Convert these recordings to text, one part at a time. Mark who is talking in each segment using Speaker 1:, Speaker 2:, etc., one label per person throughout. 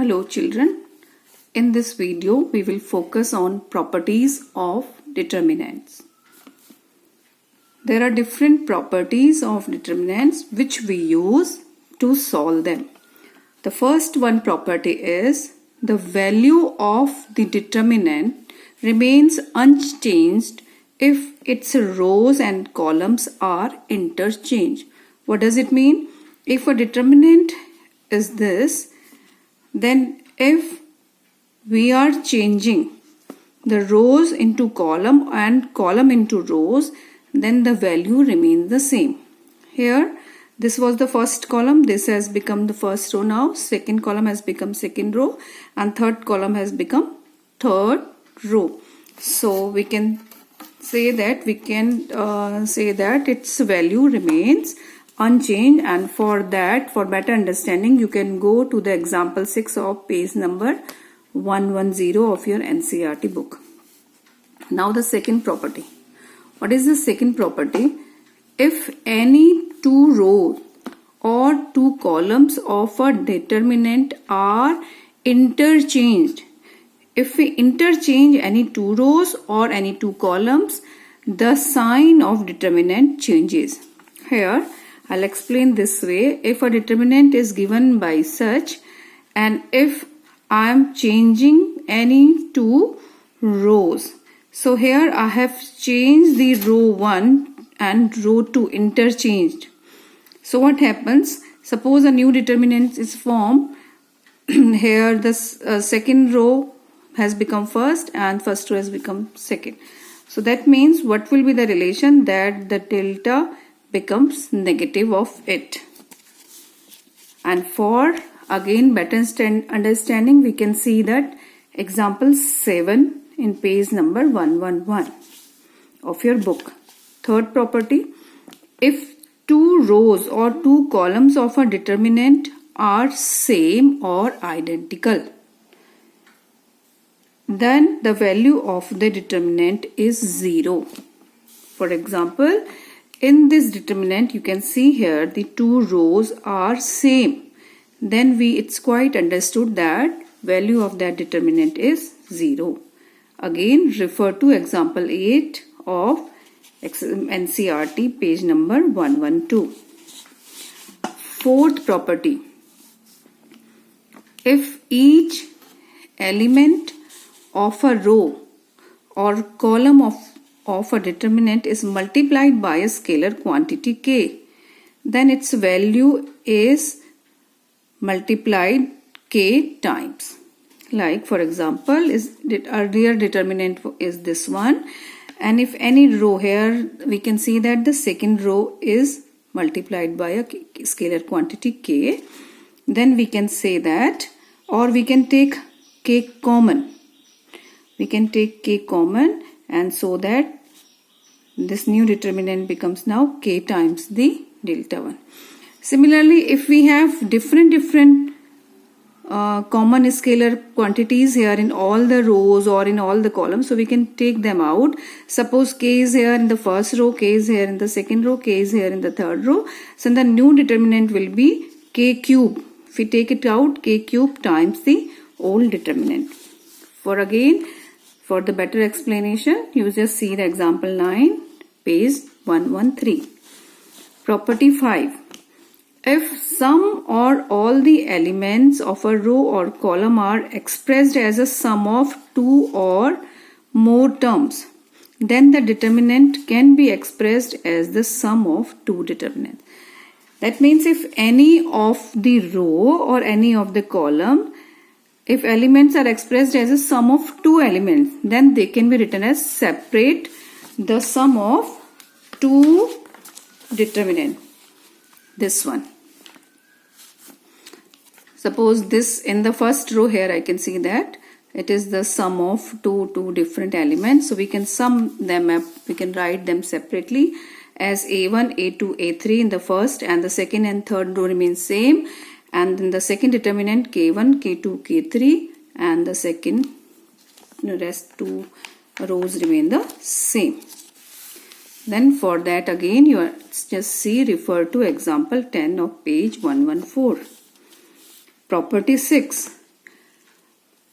Speaker 1: Hello children, in this video we will focus on properties of determinants. There are different properties of determinants which we use to solve them. The first one property is the value of the determinant remains unchanged if its rows and columns are interchanged. What does it mean? If a determinant is this, then if we are changing the rows into column and column into rows, then the value remains the same. Here this was the first column, this has become the first row now, second column has become second row, and third column has become third row. So we can say that its value remains unchanged, and for better understanding, you can go to the example 6 of page number 110 of your NCERT book. Now the second property. What is the second property? If any two rows or two columns of a determinant are interchanged, if we interchange any two rows or any two columns, the sign of determinant changes. Here I'll explain this way. If a determinant is given by such, and if I am changing any two rows, so here I have changed the row 1 and row 2 interchanged. So what happens? Suppose a new determinant is formed. Here the second row has become first and first row has become second. So that means what will be the relation? That the delta becomes negative of it. And for again better understanding, we can see that example 7 in page number 111 of your book. Third property, if two rows or two columns of a determinant are same or identical, then the value of the determinant is 0. For example, in this determinant you can see here the two rows are same. Then it's quite understood that value of that determinant is 0. Again refer to example 8 of NCERT page number 112. Fourth property, if each element of a row or column of a determinant is multiplied by a scalar quantity k, then its value is multiplied k times. Like for example, earlier determinant is this one, and if any row, here we can see that the second row is multiplied by a scalar quantity k, then we can say that, or we can take k common. We can take k common, and so that this new determinant becomes now k times the delta 1. Similarly, if we have different common scalar quantities here in all the rows or in all the columns, so we can take them out. Suppose k is here in the first row, k is here in the second row, k is here in the third row. So the new determinant will be k cube. If we take it out, k cube times the old determinant. For the better explanation, you just see the example 9, page 113. Property 5. If some or all the elements of a row or column are expressed as a sum of two or more terms, then the determinant can be expressed as the sum of two determinants. That means if any of the row or any of the column, if elements are expressed as a sum of two elements, then they can be written as separate the sum of two determinants. This one. Suppose this in the first row here I can see that it is the sum of two different elements. So we can sum them up. We can write them separately as A1, A2, A3 in the first, and the second and third row remain same. And in the second determinant K1, K2, K3, and the second rest two rows remain the same. Then for that again you just refer to example 10 of page 114. Property 6.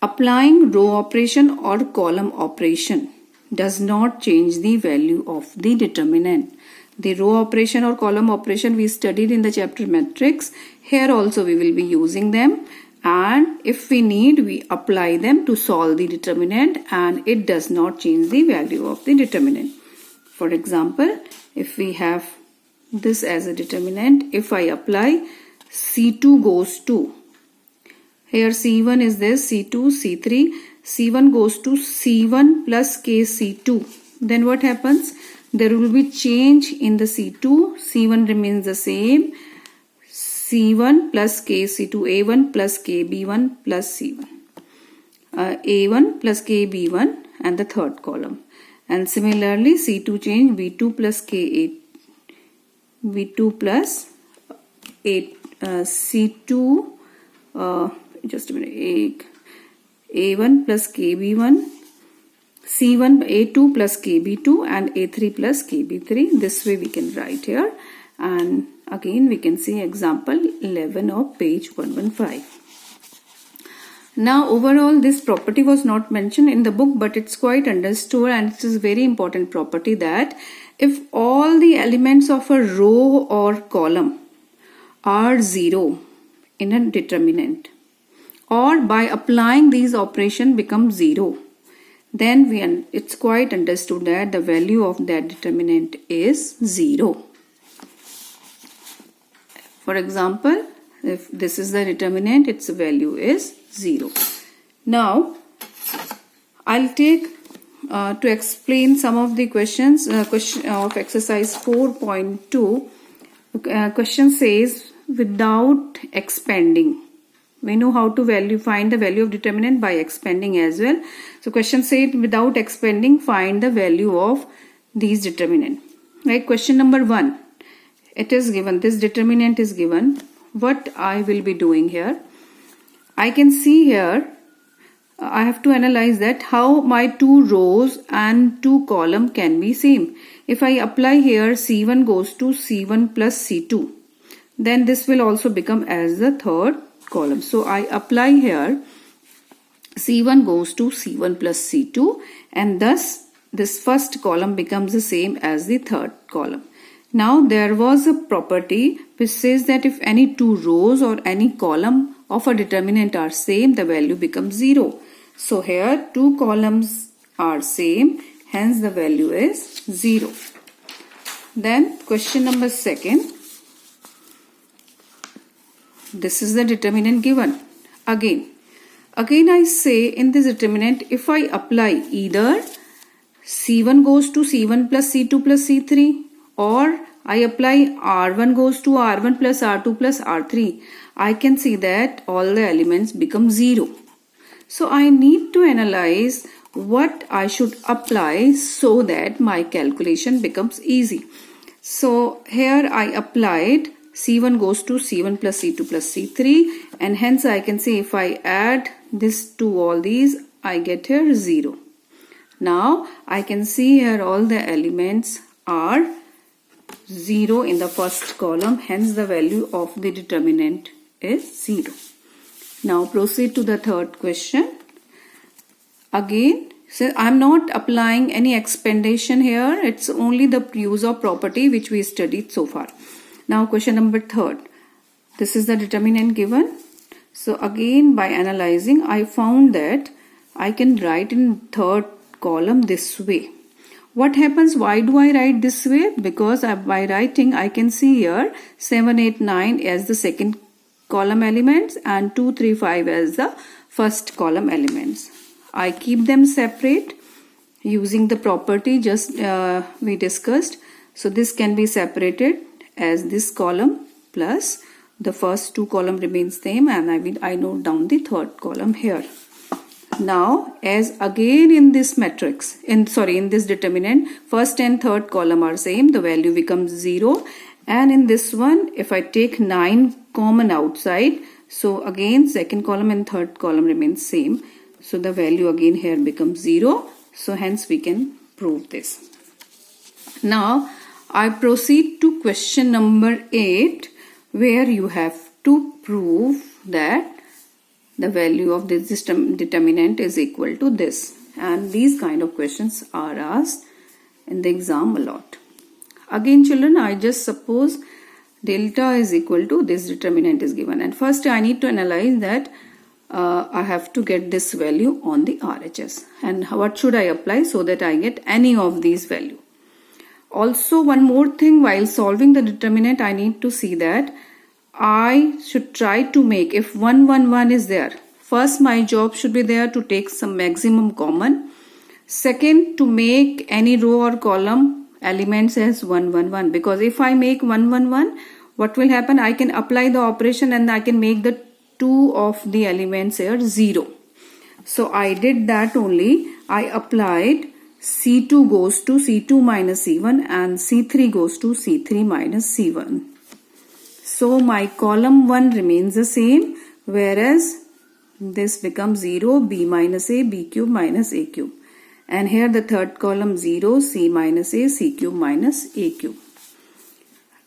Speaker 1: Applying row operation or column operation does not change the value of the determinant. The row operation or column operation we studied in the chapter matrix. Here also we will be using them, and if we need, we apply them to solve the determinant, and it does not change the value of the determinant. For example, if we have this as a determinant, if I apply C2 goes to, here C1 is this, C2, C3, C1 goes to C1 plus KC2. Then what happens? There will be change in the C2. C1 remains the same. C1 plus KC2, A1 plus KB1 plus C1. A1 plus KB1 and the third column. And similarly C2 change, B2 plus K8. B2 plus 8, C2, just a minute, A1 plus KB1, C1 A2 plus KB2 and A3 plus KB3. This way we can write here, and again we can see example 11 of page 115. Now overall this property was not mentioned in the book, but it's quite understood, and it is a very important property that if all the elements of a row or column are 0 in a determinant, or by applying these operations become 0, then it's quite understood that the value of that determinant is 0. For example, if this is the determinant, its value is 0. Now, I'll take to explain some of the questions. Question of exercise 4.2. Question says, without expanding. We know how to find the value of determinant by expanding as well. So question said, without expanding, find the value of these determinant. Right? Question number 1. It is given, this determinant is given. What I will be doing here, I can see here, I have to analyze that how my 2 rows and 2 column can be same. If I apply here C1 goes to C1 plus C2, then this will also become as the third column. So I apply here C1 goes to C1 plus C2, and thus this first column becomes the same as the third column. Now there was a property which says that if any 2 rows or any column of a determinant are same, the value becomes 0. So here 2 columns are same, hence the value is 0. Then question number 2. This is the determinant given. Again I say in this determinant, if I apply either C1 goes to C1 plus C2 plus C3, or I apply R1 goes to R1 plus R2 plus R3, I can see that all the elements become 0. So I need to analyze what I should apply so that my calculation becomes easy. So here I applied C1 goes to C1 plus C2 plus C3, and hence I can say if I add this to all these, I get here 0. Now I can see here all the elements are 0 in the first column, hence the value of the determinant is 0. Now proceed to the third question. Again, so I'm not applying any expandation here, it's only the use of property which we studied so far. Now question number 3. This is the determinant given. So again by analyzing, I found that I can write in third column this way. What happens? Why do I write this way? Because by writing I can see here 7, 8, 9 as the second column elements and 2, 3, 5 as the first column elements. I keep them separate using the property just we discussed. So this can be separated as this column plus the first 2 column remains same, and I note down the third column here. Now as again in this matrix, in this determinant, first and third column are same, the value becomes 0, and in this one if I take 9 common outside, so again second column and third column remains same, so the value again here becomes 0. So hence we can prove this. Now I proceed to question number 8, where you have to prove that the value of this determinant is equal to this. And these kind of questions are asked in the exam a lot. Again children, I just suppose delta is equal to this determinant is given, and first I need to analyze that I have to get this value on the RHS, and what should I apply so that I get any of these value. Also one more thing, while solving the determinant I need to see that I should try to make, if 1 1 1 is there, first my job should be there to take some maximum common, second to make any row or column elements as 1 1 1, because if I make 1 1 1, what will happen, I can apply the operation and I can make the two of the elements here 0. So I did that only. I applied C2 goes to C2 minus C1 and C3 goes to C3 minus C1. So my column 1 remains the same, whereas this becomes 0, B minus A, B cube minus A cube. And here the third column 0, C minus A, C cube minus A cube.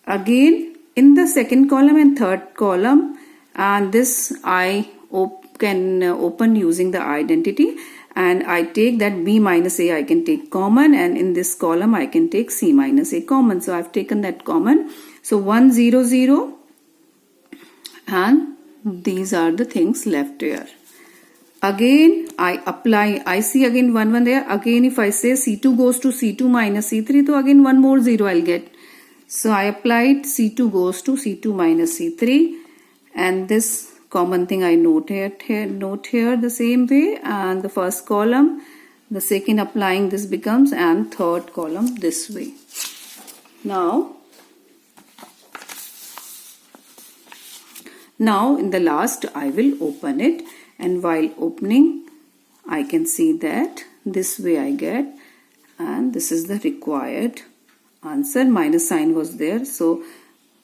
Speaker 1: Again in the second column and third column, and this I can open using the identity, and I take that B minus A I can take common, and in this column I can take C minus A common. So I have taken that common. So 1 0 0, and these are the things left here. Again I apply, I see again 1 1 there. Again if I say C2 goes to C2 minus C3, so again one more 0 I'll get. So I applied C2 goes to C2 minus C3, and this common thing I note here the same way, and the first column, the second applying this becomes, and third column this way. Now in the last I will open it, and while opening I can see that this way I get, and this is the required answer. Minus sign was there, so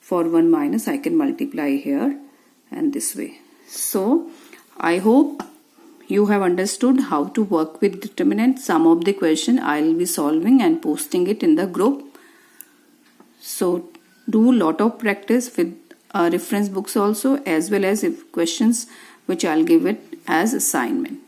Speaker 1: for 1 minus I can multiply here and this way. So I hope you have understood how to work with determinant. Some of the question I will be solving and posting it in the group. So do lot of practice with reference books also, as well as if questions which I'll give it as assignment.